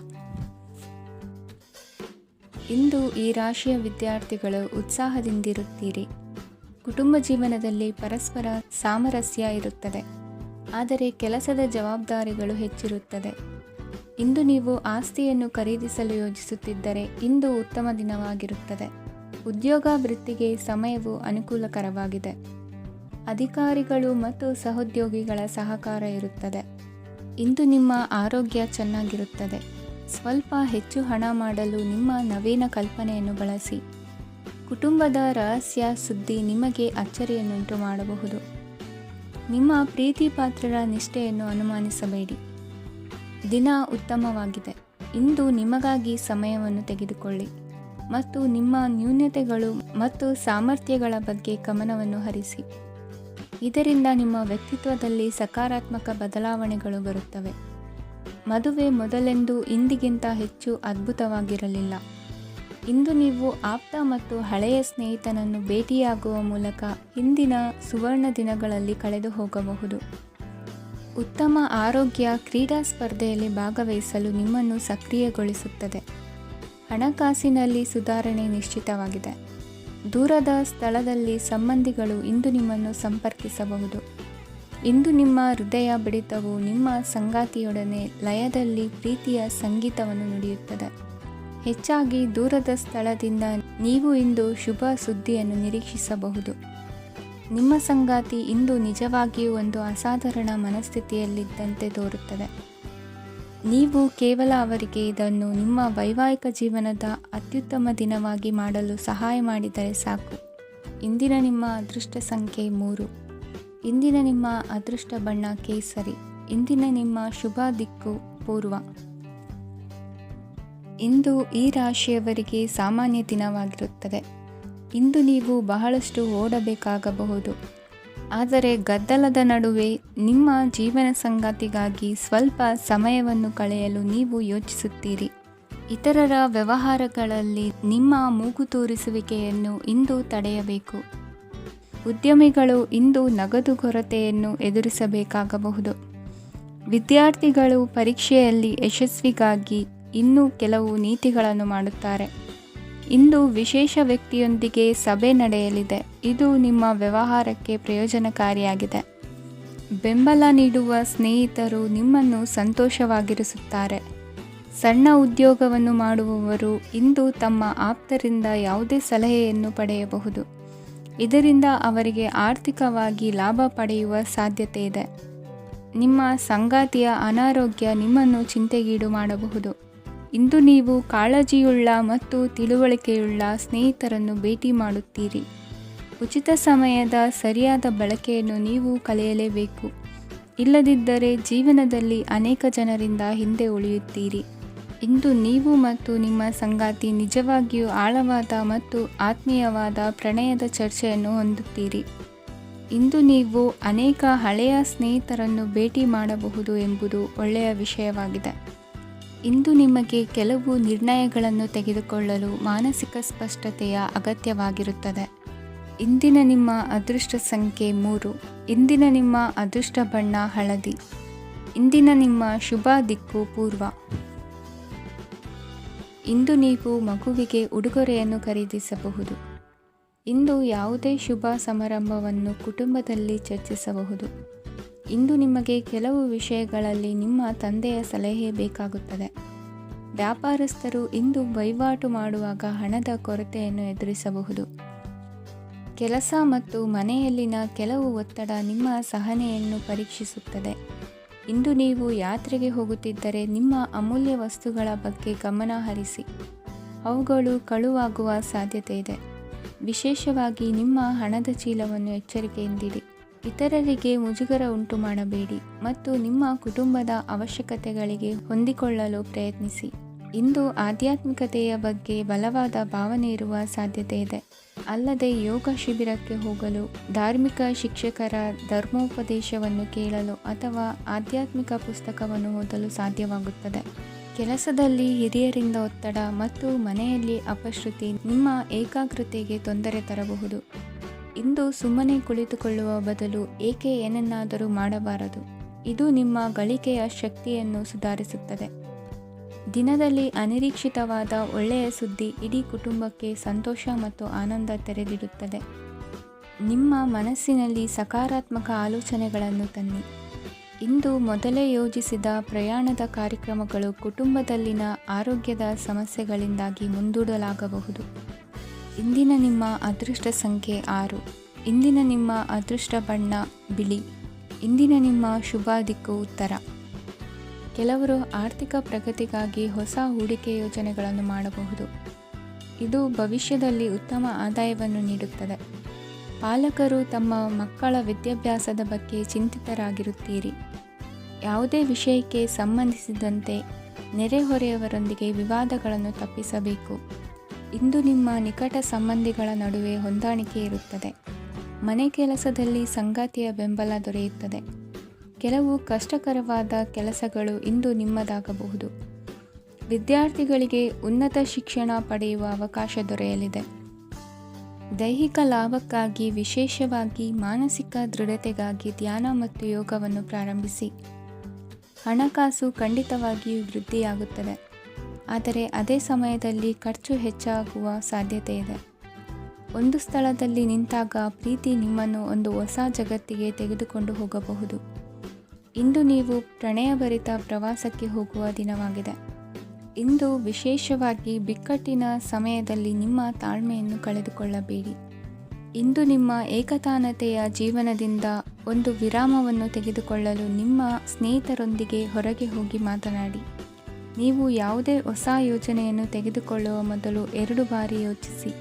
ಇಂದು ಈ ರಾಶಿಯ ವಿದ್ಯಾರ್ಥಿಗಳು ಉತ್ಸಾಹದಿಂದಿರುತ್ತೀರಿ. ಕುಟುಂಬ ಜೀವನದಲ್ಲಿ ಪರಸ್ಪರ ಸಾಮರಸ್ಯ ಇರುತ್ತದೆ, ಆದರೆ ಕೆಲಸದ ಜವಾಬ್ದಾರಿಗಳು ಹೆಚ್ಚಿರುತ್ತದೆ. ಇಂದು ನೀವು ಆಸ್ತಿಯನ್ನು ಖರೀದಿಸಲು ಯೋಜಿಸುತ್ತಿದ್ದರೆ ಇಂದು ಉತ್ತಮ ದಿನವಾಗಿರುತ್ತದೆ. ಉದ್ಯೋಗ ವೃತ್ತಿಗೆ ಸಮಯವು ಅನುಕೂಲಕರವಾಗಿದೆ. ಅಧಿಕಾರಿಗಳು ಮತ್ತು ಸಹೋದ್ಯೋಗಿಗಳ ಸಹಕಾರ ಇರುತ್ತದೆ. ಇಂದು ನಿಮ್ಮ ಆರೋಗ್ಯ ಚೆನ್ನಾಗಿರುತ್ತದೆ. ಸ್ವಲ್ಪ ಹೆಚ್ಚು ಹಣ ಮಾಡಲು ನಿಮ್ಮ ನವೀನ ಕಲ್ಪನೆಯನ್ನು ಬಳಸಿ. ಕುಟುಂಬದ ರಹಸ್ಯ ಸುದ್ದಿ ನಿಮಗೆ ಅಚ್ಚರಿಯನ್ನುಂಟು ಮಾಡಬಹುದು. ನಿಮ್ಮ ಪ್ರೀತಿ ಪಾತ್ರರ ನಿಷ್ಠೆಯನ್ನು ಅನುಮಾನಿಸಬೇಡಿ. ದಿನ ಉತ್ತಮವಾಗಿದೆ. ಇಂದು ನಿಮಗಾಗಿ ಸಮಯವನ್ನು ತೆಗೆದುಕೊಳ್ಳಿ ಮತ್ತು ನಿಮ್ಮ ನ್ಯೂನತೆಗಳು ಮತ್ತು ಸಾಮರ್ಥ್ಯಗಳ ಬಗ್ಗೆ ಗಮನವನ್ನು ಹರಿಸಿ. ಇದರಿಂದ ನಿಮ್ಮ ವ್ಯಕ್ತಿತ್ವದಲ್ಲಿ ಸಕಾರಾತ್ಮಕ ಬದಲಾವಣೆಗಳು ಬರುತ್ತವೆ. ಮದುವೆ ಮೊದಲೆಂದೂ ಇಂದಿಗಿಂತ ಹೆಚ್ಚು ಅದ್ಭುತವಾಗಿರಲಿಲ್ಲ. ಇಂದು ನೀವು ಆಪ್ತ ಮತ್ತು ಹಳೆಯ ಸ್ನೇಹಿತನನ್ನು ಭೇಟಿಯಾಗುವ ಮೂಲಕ ಹಿಂದಿನ ಸುವರ್ಣ ದಿನಗಳಲ್ಲಿ ಕಳೆದು ಹೋಗಬಹುದು. ಉತ್ತಮ ಆರೋಗ್ಯ ಕ್ರೀಡಾ ಸ್ಪರ್ಧೆಯಲ್ಲಿ ಭಾಗವಹಿಸಲು ನಿಮ್ಮನ್ನು ಸಕ್ರಿಯಗೊಳಿಸುತ್ತದೆ. ಹಣಕಾಸಿನಲ್ಲಿ ಸುಧಾರಣೆ ನಿಶ್ಚಿತವಾಗಿದೆ. ದೂರದ ಸ್ಥಳದಲ್ಲಿ ಸಂಬಂಧಿಗಳು ಇಂದು ನಿಮ್ಮನ್ನು ಸಂಪರ್ಕಿಸಬಹುದು. ಇಂದು ನಿಮ್ಮ ಹೃದಯ ಬಡಿತವು ನಿಮ್ಮ ಸಂಗಾತಿಯೊಡನೆ ಲಯದಲ್ಲಿ ಪ್ರೀತಿಯ ಸಂಗೀತವನ್ನು ನುಡಿಯುತ್ತದೆ. ಹೆಚ್ಚಾಗಿ ದೂರದ ಸ್ಥಳದಿಂದ ನೀವು ಇಂದು ಶುಭ ಸುದ್ದಿಯನ್ನು ನಿರೀಕ್ಷಿಸಬಹುದು. ನಿಮ್ಮ ಸಂಗಾತಿ ಇಂದು ನಿಜವಾಗಿಯೂ ಒಂದು ಅಸಾಧಾರಣ ಮನಸ್ಥಿತಿಯಲ್ಲಿದ್ದಂತೆ ತೋರುತ್ತದೆ. ನೀವು ಕೇವಲ ಅವರಿಗೆ ಇದನ್ನು ನಿಮ್ಮ ವೈವಾಹಿಕ ಜೀವನದ ಅತ್ಯುತ್ತಮ ದಿನವಾಗಿ ಮಾಡಲು ಸಹಾಯ ಮಾಡಿದರೆ ಸಾಕು. ಇಂದಿನ ನಿಮ್ಮ ಅದೃಷ್ಟ ಸಂಖ್ಯೆ 3. ಇಂದಿನ ನಿಮ್ಮ ಅದೃಷ್ಟ ಬಣ್ಣ ಕೇಸರಿ. ಇಂದಿನ ನಿಮ್ಮ ಶುಭ ದಿಕ್ಕು ಪೂರ್ವ. ಇಂದು ಈ ರಾಶಿಯವರಿಗೆ ಸಾಮಾನ್ಯ ದಿನವಾಗಿರುತ್ತದೆ. ಇಂದು ನೀವು ಬಹಳಷ್ಟು ಓಡಬೇಕಾಗಬಹುದು. ಆದರೆ ಗದ್ದಲದ ನಡುವೆ ನಿಮ್ಮ ಜೀವನ ಸಂಗಾತಿಗಾಗಿ ಸ್ವಲ್ಪ ಸಮಯವನ್ನು ಕಳೆಯಲು ನೀವು ಯೋಚಿಸುತ್ತೀರಿ. ಇತರರ ವ್ಯವಹಾರಗಳಲ್ಲಿ ನಿಮ್ಮ ಮೂಗು ತೂರಿಸುವಿಕೆಯನ್ನು ಇಂದು ತಡೆಯಬೇಕು. ಉದ್ಯಮಿಗಳು ಇಂದು ನಗದು ಕೊರತೆಯನ್ನು ಎದುರಿಸಬೇಕಾಗಬಹುದು. ವಿದ್ಯಾರ್ಥಿಗಳು ಪರೀಕ್ಷೆಯಲ್ಲಿ ಯಶಸ್ವಿಗಾಗಿ ಇನ್ನೂ ಕೆಲವು ನೀತಿಗಳನ್ನು ಮಾಡುತ್ತಾರೆ. ಇಂದು ವಿಶೇಷ ವ್ಯಕ್ತಿಯೊಂದಿಗೆ ಸಭೆ ನಡೆಯಲಿದೆ. ಇದು ನಿಮ್ಮ ವ್ಯವಹಾರಕ್ಕೆ ಪ್ರಯೋಜನಕಾರಿಯಾಗಿದೆ. ಬೆಂಬಲ ನೀಡುವ ಸ್ನೇಹಿತರು ನಿಮ್ಮನ್ನು ಸಂತೋಷವಾಗಿರಿಸುತ್ತಾರೆ. ಸಣ್ಣ ಉದ್ಯೋಗವನ್ನು ಮಾಡುವವರು ಇಂದು ತಮ್ಮ ಆಪ್ತರಿಂದ ಯಾವುದೇ ಸಲಹೆಯನ್ನು ಪಡೆಯಬಹುದು. ಇದರಿಂದ ಅವರಿಗೆ ಆರ್ಥಿಕವಾಗಿ ಲಾಭ ಪಡೆಯುವ ಸಾಧ್ಯತೆ ಇದೆ. ನಿಮ್ಮ ಸಂಗಾತಿಯ ಅನಾರೋಗ್ಯ ನಿಮ್ಮನ್ನು ಚಿಂತೆಗೀಡು ಮಾಡಬಹುದು. ಇಂದು ನೀವು ಕಾಳಜಿಯುಳ್ಳ ಮತ್ತು ತಿಳುವಳಿಕೆಯುಳ್ಳ ಸ್ನೇಹಿತರನ್ನು ಭೇಟಿ ಮಾಡುತ್ತೀರಿ. ಉಚಿತ ಸಮಯದ ಸರಿಯಾದ ಬಳಕೆಯನ್ನು ನೀವು ಕಲಿಯಲೇಬೇಕು. ಇಲ್ಲದಿದ್ದರೆ ಜೀವನದಲ್ಲಿ ಅನೇಕ ಜನರಿಂದ ಹಿಂದೆ ಉಳಿಯುತ್ತೀರಿ. ಇಂದು ನೀವು ಮತ್ತು ನಿಮ್ಮ ಸಂಗಾತಿ ನಿಜವಾಗಿಯೂ ಆಳವಾದ ಮತ್ತು ಆತ್ಮೀಯವಾದ ಪ್ರಣಯದ ಚರ್ಚೆಯನ್ನು ಹೊಂದುತ್ತೀರಿ. ಇಂದು ನೀವು ಅನೇಕ ಹಳೆಯ ಸ್ನೇಹಿತರನ್ನು ಭೇಟಿ ಮಾಡಬಹುದು ಎಂಬುದು ಒಳ್ಳೆಯ ವಿಷಯವಾಗಿದೆ. ಇಂದು ನಿಮಗೆ ಕೆಲವು ನಿರ್ಣಯಗಳನ್ನು ತೆಗೆದುಕೊಳ್ಳಲು ಮಾನಸಿಕ ಸ್ಪಷ್ಟತೆಯ ಅಗತ್ಯವಾಗಿರುತ್ತದೆ. ಇಂದಿನ ನಿಮ್ಮ ಅದೃಷ್ಟ ಸಂಖ್ಯೆ 3. ಇಂದಿನ ನಿಮ್ಮ ಅದೃಷ್ಟ ಬಣ್ಣ ಹಳದಿ. ಇಂದಿನ ನಿಮ್ಮ ಶುಭ ದಿಕ್ಕು ಪೂರ್ವ. ಇಂದು ನೀವು ಮಗುವಿಗೆ ಉಡುಗೊರೆಯನ್ನು ಖರೀದಿಸಬಹುದು. ಇಂದು ಯಾವುದೇ ಶುಭ ಸಮಾರಂಭವನ್ನು ಕುಟುಂಬದಲ್ಲಿ ಚರ್ಚಿಸಬಹುದು. ಇಂದು ನಿಮಗೆ ಕೆಲವು ವಿಷಯಗಳಲ್ಲಿ ನಿಮ್ಮ ತಂದೆಯ ಸಲಹೆ ಬೇಕಾಗುತ್ತದೆ. ವ್ಯಾಪಾರಸ್ಥರು ಇಂದು ವಹಿವಾಟು ಮಾಡುವಾಗ ಹಣದ ಕೊರತೆಯನ್ನು ಎದುರಿಸಬಹುದು. ಕೆಲಸ ಮತ್ತು ಮನೆಯಲ್ಲಿನ ಕೆಲವು ಒತ್ತಡ ನಿಮ್ಮ ಸಹನೆಯನ್ನು ಪರೀಕ್ಷಿಸುತ್ತದೆ. ಇಂದು ನೀವು ಯಾತ್ರೆಗೆ ಹೋಗುತ್ತಿದ್ದರೆ ನಿಮ್ಮ ಅಮೂಲ್ಯ ವಸ್ತುಗಳ ಬಗ್ಗೆ ಗಮನ ಹರಿಸಿ. ಅವುಗಳು ಕಳುವಾಗುವ ಸಾಧ್ಯತೆ ಇದೆ. ವಿಶೇಷವಾಗಿ ನಿಮ್ಮ ಹಣದ ಚೀಲವನ್ನು ಎಚ್ಚರಿಕೆಯಿಂದಿಡಿ. ಇತರರಿಗೆ ಮುಜುಗರ ಉಂಟು ಮಾಡಬೇಡಿ ಮತ್ತು ನಿಮ್ಮ ಕುಟುಂಬದ ಅವಶ್ಯಕತೆಗಳಿಗೆ ಹೊಂದಿಕೊಳ್ಳಲು ಪ್ರಯತ್ನಿಸಿ. ಇಂದು ಆಧ್ಯಾತ್ಮಿಕತೆಯ ಬಗ್ಗೆ ಬಲವಾದ ಭಾವನೆ ಇರುವ ಸಾಧ್ಯತೆ ಇದೆ. ಅಲ್ಲದೆ ಯೋಗ ಶಿಬಿರಕ್ಕೆ ಹೋಗಲು, ಧಾರ್ಮಿಕ ಶಿಕ್ಷಕರ ಧರ್ಮೋಪದೇಶವನ್ನು ಕೇಳಲು ಅಥವಾ ಆಧ್ಯಾತ್ಮಿಕ ಪುಸ್ತಕವನ್ನು ಓದಲು ಸಾಧ್ಯವಾಗುತ್ತದೆ. ಕೆಲಸದಲ್ಲಿ ಹಿರಿಯರಿಂದ ಒತ್ತಡ ಮತ್ತು ಮನೆಯಲ್ಲಿ ಅಪಶ್ರುತಿ ನಿಮ್ಮ ಏಕಾಗ್ರತೆಗೆ ತೊಂದರೆ ತರಬಹುದು. ಇಂದು ಸುಮ್ಮನೆ ಕುಳಿತುಕೊಳ್ಳುವ ಬದಲು ಏಕೆ ಏನನ್ನಾದರೂ ಮಾಡಬಾರದು. ಇದು ನಿಮ್ಮ ಗಳಿಕೆಯ ಶಕ್ತಿಯನ್ನು ಸುಧಾರಿಸುತ್ತದೆ. ದಿನದಲ್ಲಿ ಅನಿರೀಕ್ಷಿತವಾದ ಒಳ್ಳೆಯ ಸುದ್ದಿ ಇಡೀ ಕುಟುಂಬಕ್ಕೆ ಸಂತೋಷ ಮತ್ತು ಆನಂದ ತೆರೆದಿಡುತ್ತದೆ. ನಿಮ್ಮ ಮನಸ್ಸಿನಲ್ಲಿ ಸಕಾರಾತ್ಮಕ ಆಲೋಚನೆಗಳನ್ನು ತನ್ನಿ. ಇಂದು ಮೊದಲೇ ಯೋಜಿಸಿದ ಪ್ರಯಾಣದ ಕಾರ್ಯಕ್ರಮಗಳು ಕುಟುಂಬದಲ್ಲಿನ ಆರೋಗ್ಯದ ಸಮಸ್ಯೆಗಳಿಂದಾಗಿ ಮುಂದೂಡಲಾಗಬಹುದು. ಇಂದಿನ ನಿಮ್ಮ ಅದೃಷ್ಟ ಸಂಖ್ಯೆ 6. ಇಂದಿನ ನಿಮ್ಮ ಅದೃಷ್ಟ ಬಣ್ಣ ಬಿಳಿ. ಇಂದಿನ ನಿಮ್ಮ ಶುಭ ದಿಕ್ಕು ಉತ್ತರ. ಕೆಲವರು ಆರ್ಥಿಕ ಪ್ರಗತಿಗಾಗಿ ಹೊಸ ಹೂಡಿಕೆ ಯೋಜನೆಗಳನ್ನು ಮಾಡಬಹುದು. ಇದು ಭವಿಷ್ಯದಲ್ಲಿ ಉತ್ತಮ ಆದಾಯವನ್ನು ನೀಡುತ್ತದೆ. ಪಾಲಕರು ತಮ್ಮ ಮಕ್ಕಳ ವಿದ್ಯಾಭ್ಯಾಸದ ಬಗ್ಗೆ ಚಿಂತಿತರಾಗಿರುತ್ತೀರಿ. ಯಾವುದೇ ವಿಷಯಕ್ಕೆ ಸಂಬಂಧಿಸಿದಂತೆ ನೆರೆಹೊರೆಯವರೊಂದಿಗೆ ವಿವಾದಗಳನ್ನು ತಪ್ಪಿಸಬೇಕು. ಇಂದು ನಿಮ್ಮ ನಿಕಟ ಸಂಬಂಧಿಗಳ ನಡುವೆ ಹೊಂದಾಣಿಕೆ ಇರುತ್ತದೆ. ಮನೆ ಕೆಲಸದಲ್ಲಿ ಸಂಗಾತಿಯ ಬೆಂಬಲ ದೊರೆಯುತ್ತದೆ. ಕೆಲವು ಕಷ್ಟಕರವಾದ ಕೆಲಸಗಳು ಇಂದು ನಿಮ್ಮದಾಗಬಹುದು. ವಿದ್ಯಾರ್ಥಿಗಳಿಗೆ ಉನ್ನತ ಶಿಕ್ಷಣ ಪಡೆಯುವ ಅವಕಾಶ ದೊರೆಯಲಿದೆ. ದೈಹಿಕ ಲಾಭಕ್ಕಾಗಿ, ವಿಶೇಷವಾಗಿ ಮಾನಸಿಕ ದೃಢತೆಗಾಗಿ ಧ್ಯಾನ ಮತ್ತು ಯೋಗವನ್ನು ಪ್ರಾರಂಭಿಸಿ. ಹಣಕಾಸು ಖಂಡಿತವಾಗಿಯೂ ವೃದ್ಧಿಯಾಗುತ್ತದೆ, ಆದರೆ ಅದೇ ಸಮಯದಲ್ಲಿ ಖರ್ಚು ಹೆಚ್ಚಾಗುವ ಸಾಧ್ಯತೆ ಇದೆ. ಒಂದು ಸ್ಥಳದಲ್ಲಿ ನಿಂತಾಗ ಪ್ರೀತಿ ನಿಮ್ಮನ್ನು ಒಂದು ಹೊಸ ಜಗತ್ತಿಗೆ ತೆಗೆದುಕೊಂಡು ಹೋಗಬಹುದು. ಇಂದು ನೀವು ಪ್ರಣಯಭರಿತ ಪ್ರವಾಸಕ್ಕೆ ಹೋಗುವ ದಿನವಾಗಿದೆ. ಇಂದು ವಿಶೇಷವಾಗಿ ಬಿಕ್ಕಟ್ಟಿನ ಸಮಯದಲ್ಲಿ ನಿಮ್ಮ ತಾಳ್ಮೆಯನ್ನು ಕಳೆದುಕೊಳ್ಳಬೇಡಿ. ಇಂದು ನಿಮ್ಮ ಏಕತಾನತೆಯ ಜೀವನದಿಂದ ಒಂದು ವಿರಾಮವನ್ನು ತೆಗೆದುಕೊಳ್ಳಲು ನಿಮ್ಮ ಸ್ನೇಹಿತರೊಂದಿಗೆ ಹೊರಗೆ ಹೋಗಿ ಮಾತನಾಡಿ. ನೀವು ಯಾವುದೇ ಹೊಸ ಯೋಜನೆಯನ್ನು ತೆಗೆದುಕೊಳ್ಳುವ ಮೊದಲು 2 ಬಾರಿ ಯೋಚಿಸಿ.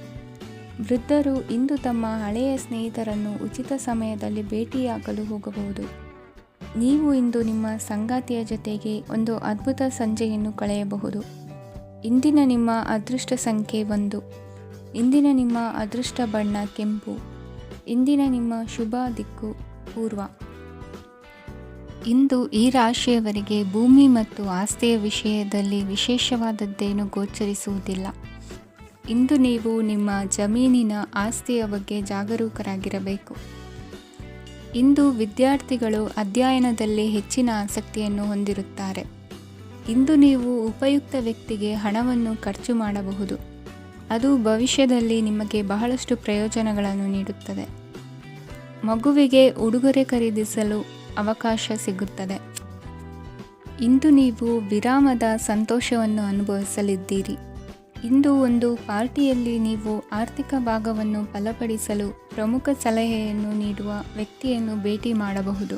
ವೃದ್ಧರು ಇಂದು ತಮ್ಮ ಹಳೆಯ ಸ್ನೇಹಿತರನ್ನು ಉಚಿತ ಸಮಯದಲ್ಲಿ ಭೇಟಿಯಾಗಲು ಹೋಗಬಹುದು. ನೀವು ಇಂದು ನಿಮ್ಮ ಸಂಗಾತಿಯ ಜೊತೆಗೆ ಒಂದು ಅದ್ಭುತ ಸಂಜೆಯನ್ನು ಕಳೆಯಬಹುದು. ಇಂದಿನ ನಿಮ್ಮ ಅದೃಷ್ಟ ಸಂಖ್ಯೆ 1. ಇಂದಿನ ನಿಮ್ಮ ಅದೃಷ್ಟ ಬಣ್ಣ ಕೆಂಪು. ಇಂದಿನ ನಿಮ್ಮ ಶುಭ ದಿಕ್ಕು ಪೂರ್ವ. ಇಂದು ಈ ರಾಶಿಯವರಿಗೆ ಭೂಮಿ ಮತ್ತು ಆಸ್ತಿಯ ವಿಷಯದಲ್ಲಿ ವಿಶೇಷವಾದದ್ದೇನು ಗೋಚರಿಸುವುದಿಲ್ಲ. ಇಂದು ನೀವು ನಿಮ್ಮ ಜಮೀನಿನ ಆಸ್ತಿಯ ಬಗ್ಗೆ ಜಾಗರೂಕರಾಗಿರಬೇಕು. ಇಂದು ವಿದ್ಯಾರ್ಥಿಗಳು ಅಧ್ಯಯನದಲ್ಲಿ ಹೆಚ್ಚಿನ ಆಸಕ್ತಿಯನ್ನು ಹೊಂದಿರುತ್ತಾರೆ. ಇಂದು ನೀವು ಉಪಯುಕ್ತ ವ್ಯಕ್ತಿಗೆ ಹಣವನ್ನು ಖರ್ಚು ಮಾಡಬಹುದು. ಅದು ಭವಿಷ್ಯದಲ್ಲಿ ನಿಮಗೆ ಬಹಳಷ್ಟು ಪ್ರಯೋಜನಗಳನ್ನು ನೀಡುತ್ತದೆ. ಮಗುವಿಗೆ ಉಡುಗೊರೆ ಖರೀದಿಸಲು ಅವಕಾಶ ಸಿಗುತ್ತದೆ. ಇಂದು ನೀವು ವಿರಾಮದ ಸಂತೋಷವನ್ನು ಅನುಭವಿಸಲಿದ್ದೀರಿ. ಇಂದು ಒಂದು ಪಾರ್ಟಿಯಲ್ಲಿ ನೀವು ಆರ್ಥಿಕ ಭಾಗವನ್ನು ಬಲಪಡಿಸಲು ಪ್ರಮುಖ ಸಲಹೆಯನ್ನು ನೀಡುವ ವ್ಯಕ್ತಿಯನ್ನು ಭೇಟಿ ಮಾಡಬಹುದು.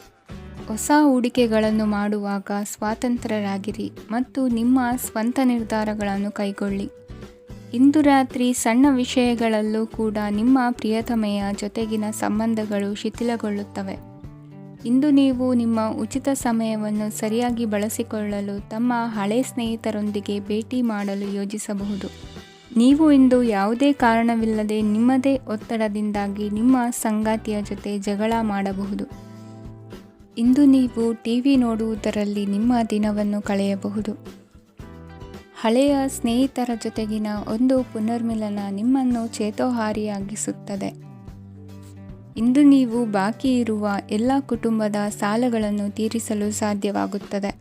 ಹೊಸ ಹೂಡಿಕೆಗಳನ್ನು ಮಾಡುವಾಗ ಸ್ವತಂತ್ರರಾಗಿರಿ ಮತ್ತು ನಿಮ್ಮ ಸ್ವಂತ ನಿರ್ಧಾರಗಳನ್ನು ಕೈಗೊಳ್ಳಿ. ಇಂದು ರಾತ್ರಿ ಸಣ್ಣ ವಿಷಯಗಳಲ್ಲೂ ಕೂಡ ನಿಮ್ಮ ಪ್ರಿಯತಮೆಯ ಜೊತೆಗಿನ ಸಂಬಂಧಗಳು ಶಿಥಿಲಗೊಳ್ಳುತ್ತವೆ. ಇಂದು ನೀವು ನಿಮ್ಮ ಉಚಿತ ಸಮಯವನ್ನು ಸರಿಯಾಗಿ ಬಳಸಿಕೊಳ್ಳಲು ತಮ್ಮ ಹಳೆ ಸ್ನೇಹಿತರೊಂದಿಗೆ ಭೇಟಿ ಮಾಡಲು ಯೋಜಿಸಬಹುದು. ನೀವು ಇಂದು ಯಾವುದೇ ಕಾರಣವಿಲ್ಲದೆ ನಿಮ್ಮದೇ ಒತ್ತಡದಿಂದಾಗಿ ನಿಮ್ಮ ಸಂಗಾತಿಯ ಜೊತೆ ಜಗಳ ಮಾಡಬಹುದು. ಇಂದು ನೀವು ಟಿವಿ ನೋಡುವುದರಲ್ಲಿ ನಿಮ್ಮ ದಿನವನ್ನು ಕಳೆಯಬಹುದು. ಹಳೆಯ ಸ್ನೇಹಿತರ ಜೊತೆಗಿನ ಒಂದು ಪುನರ್ಮಿಲನ ನಿಮ್ಮನ್ನು ಚೇತೋಹಾರಿಯಾಗಿಸುತ್ತದೆ. ಇಂದು ನೀವು ಬಾಕಿ ಇರುವ ಎಲ್ಲ ಕುಟುಂಬದ ಸಾಲಗಳನ್ನು ತೀರಿಸಲು ಸಾಧ್ಯವಾಗುತ್ತದೆ.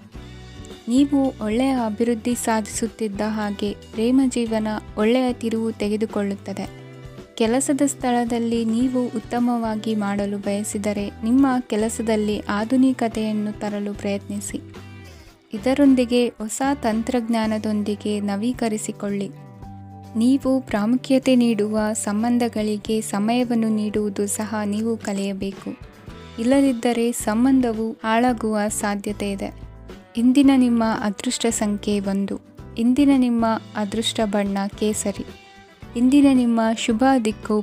ನೀವು ಒಳ್ಳೆಯ ಅಭಿವೃದ್ಧಿ ಸಾಧಿಸುತ್ತಿದ್ದ ಹಾಗೆ ಪ್ರೇಮ ಜೀವನ ಒಳ್ಳೆಯ ತಿರುವು ತೆಗೆದುಕೊಳ್ಳುತ್ತದೆ. ಕೆಲಸದ ಸ್ಥಳದಲ್ಲಿ ನೀವು ಉತ್ತಮವಾಗಿ ಮಾಡಲು ಬಯಸಿದರೆ ನಿಮ್ಮ ಕೆಲಸದಲ್ಲಿ ಆಧುನಿಕತೆಯನ್ನು ತರಲು ಪ್ರಯತ್ನಿಸಿ. ಇದರೊಂದಿಗೆ ಹೊಸ ತಂತ್ರಜ್ಞಾನದೊಂದಿಗೆ ನವೀಕರಿಸಿಕೊಳ್ಳಿ. ನೀವು ಪ್ರಾಮುಖ್ಯತೆ ನೀಡುವ ಸಂಬಂಧಗಳಿಗೆ ಸಮಯವನ್ನು ನೀಡುವುದು ಸಹ ನೀವು ಕಲಿಯಬೇಕು. ಇಲ್ಲದಿದ್ದರೆ ಸಂಬಂಧವು ಹಾಳಾಗುವ ಸಾಧ್ಯತೆ ಇದೆ. ಇಂದಿನ ನಿಮ್ಮ ಅದೃಷ್ಟ ಸಂಖ್ಯೆ 1. ಇಂದಿನ ನಿಮ್ಮ ಅದೃಷ್ಟ ಬಣ್ಣ ಕೇಸರಿ. ಇಂದಿನ ನಿಮ್ಮ ಶುಭ ದಿಕ್ಕು